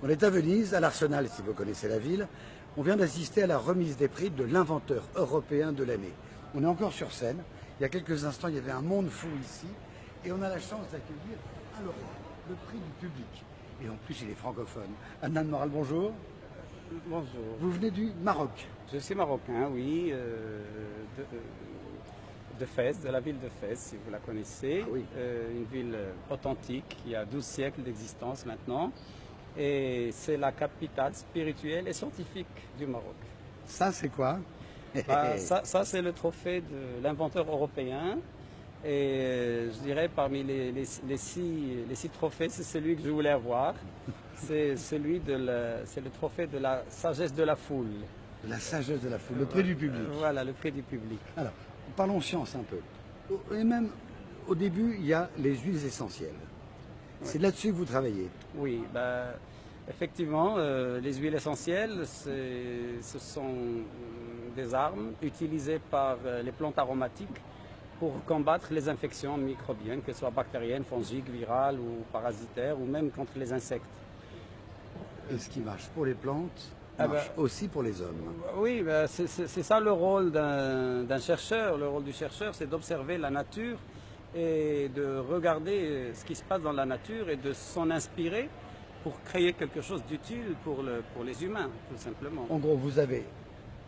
On est à Venise, à l'Arsenal, si vous connaissez la ville. On vient d'assister à la remise des prix de l'inventeur européen de l'année. On est encore sur scène. Il y a quelques instants, il y avait un monde fou ici. Et on a la chance d'accueillir un lauréat, le prix du public. Et en plus, il est francophone. Adnan Moral, bonjour. Bonjour. Vous venez du Maroc. Je suis marocain, oui, de Fès, de la ville de Fès, si vous la connaissez. Ah oui. Une ville authentique qui a 12 siècles d'existence maintenant. Et c'est la capitale spirituelle et scientifique du Maroc. Ça, c'est quoi? Ça c'est le trophée de l'inventeur européen. Et je dirais parmi les six trophées, c'est celui que je voulais avoir. C'est le trophée de la sagesse de la foule. La sagesse de la foule, le prix du public. Voilà, le prix du public. Alors, parlons science un peu. Et même au début, il y a les huiles essentielles. C'est là-dessus que vous travaillez. Oui, effectivement, les huiles essentielles, ce sont des armes utilisées par les plantes aromatiques pour combattre les infections microbiennes, que ce soit bactériennes, fongiques, virales ou parasitaires, ou même contre les insectes. Et ce qui marche pour les plantes marche aussi pour les hommes. Oui, c'est ça le rôle d'un chercheur. Le rôle du chercheur, c'est d'observer la nature et de regarder ce qui se passe dans la nature et de s'en inspirer pour créer quelque chose d'utile pour les humains, tout simplement. En gros, vous avez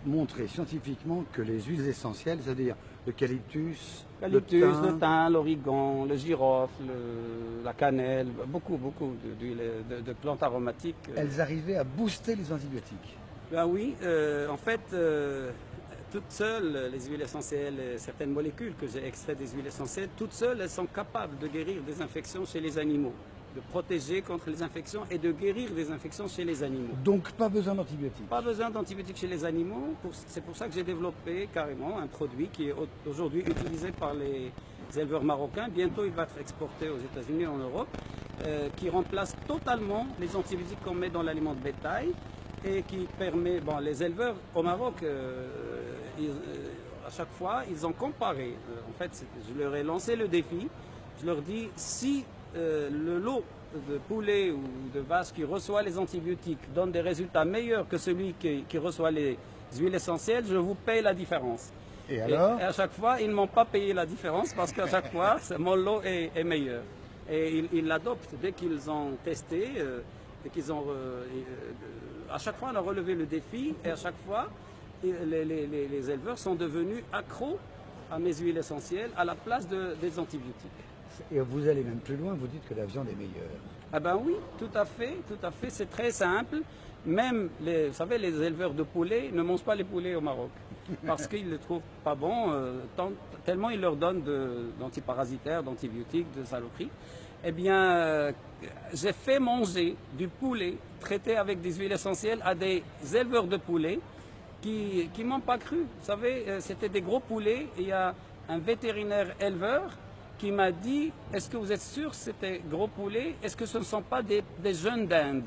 montré scientifiquement que les huiles essentielles, c'est-à-dire l'eucalyptus, le thym, l'origan, le girofle, la cannelle, beaucoup de plantes aromatiques. Elles arrivaient à booster les antibiotiques. Ben oui, en fait, toutes seules, les huiles essentielles, certaines molécules que j'ai extraites des huiles essentielles, toutes seules, elles sont capables de guérir des infections chez les animaux, de protéger contre les infections et de guérir des infections chez les animaux. Donc pas besoin d'antibiotiques? Pas besoin d'antibiotiques chez les animaux. C'est pour ça que j'ai développé carrément un produit qui est aujourd'hui utilisé par les éleveurs marocains. Bientôt, il va être exporté aux États-Unis et en Europe, qui remplace totalement les antibiotiques qu'on met dans l'aliment de bétail et qui permet, les éleveurs au Maroc, à chaque fois, ils ont comparé. En fait, je leur ai lancé le défi. Je leur dis, si le lot de poulet ou de vache qui reçoit les antibiotiques donne des résultats meilleurs que celui qui reçoit les huiles essentielles, je vous paye la différence. Et alors? Et à chaque fois, ils ne m'ont pas payé la différence parce qu'à chaque fois, mon lot est meilleur. Et ils l'adoptent dès qu'ils ont testé, à chaque fois, on a relevé le défi et à chaque fois, les éleveurs sont devenus accros à mes huiles essentielles à la place des antibiotiques. Et vous allez même plus loin, vous dites que la viande est meilleure. Ah ben oui, tout à fait, c'est très simple. Même, vous savez, les éleveurs de poulets ne mangent pas les poulets au Maroc parce qu'ils ne les trouvent pas bons, tellement ils leur donnent d'antiparasitaires, d'antibiotiques, de saloperies. Eh bien, j'ai fait manger du poulet traité avec des huiles essentielles à des éleveurs de poulets qui m'ont pas cru. Vous savez, c'était des gros poulets et il y a un vétérinaire éleveur qui m'a dit, est-ce que vous êtes sûr que c'était gros poulet? Est-ce que ce ne sont pas des jeunes d'Inde?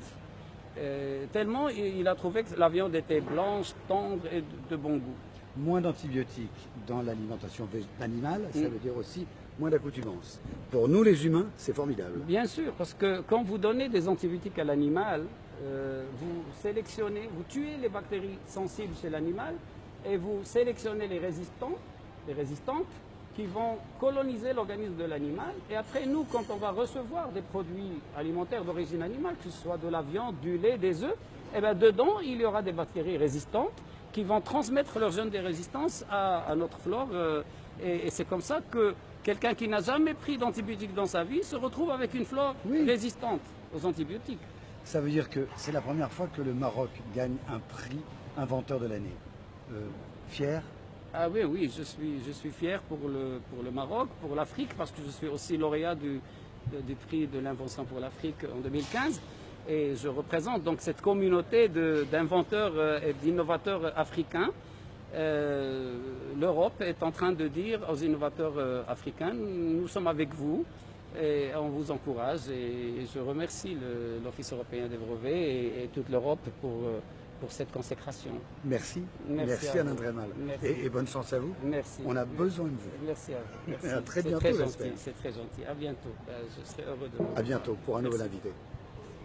Tellement il a trouvé que la viande était blanche, tendre et de bon goût. Moins d'antibiotiques dans l'alimentation animale, ça veut dire aussi moins d'accoutumance. Pour nous les humains, c'est formidable. Bien sûr, parce que quand vous donnez des antibiotiques à l'animal, vous sélectionnez, vous tuez les bactéries sensibles chez l'animal et vous sélectionnez les résistantes, qui vont coloniser l'organisme de l'animal. Et après, nous, quand on va recevoir des produits alimentaires d'origine animale, que ce soit de la viande, du lait, des œufs, eh bien, dedans, il y aura des bactéries résistantes qui vont transmettre leurs gènes de résistance à notre flore. Et c'est comme ça que quelqu'un qui n'a jamais pris d'antibiotiques dans sa vie se retrouve avec une flore résistante aux antibiotiques. Ça veut dire que c'est la première fois que le Maroc gagne un prix inventeur de l'année. Fier? Ah oui, je suis fier pour le Maroc, pour l'Afrique, parce que je suis aussi lauréat du prix de l'invention pour l'Afrique en 2015. Et je représente donc cette communauté d'inventeurs et d'innovateurs africains. L'Europe est en train de dire aux innovateurs africains, nous sommes avec vous et on vous encourage. Et je remercie l'Office européen des brevets et toute l'Europe pour cette consécration. Merci. Merci Alain Dremal. Et bonne chance à vous. Merci. On a besoin de vous. Merci à vous. Merci. À très bientôt, j'espère. C'est très gentil. À bientôt. Je serai heureux de vous. À bientôt pour un nouvel invité.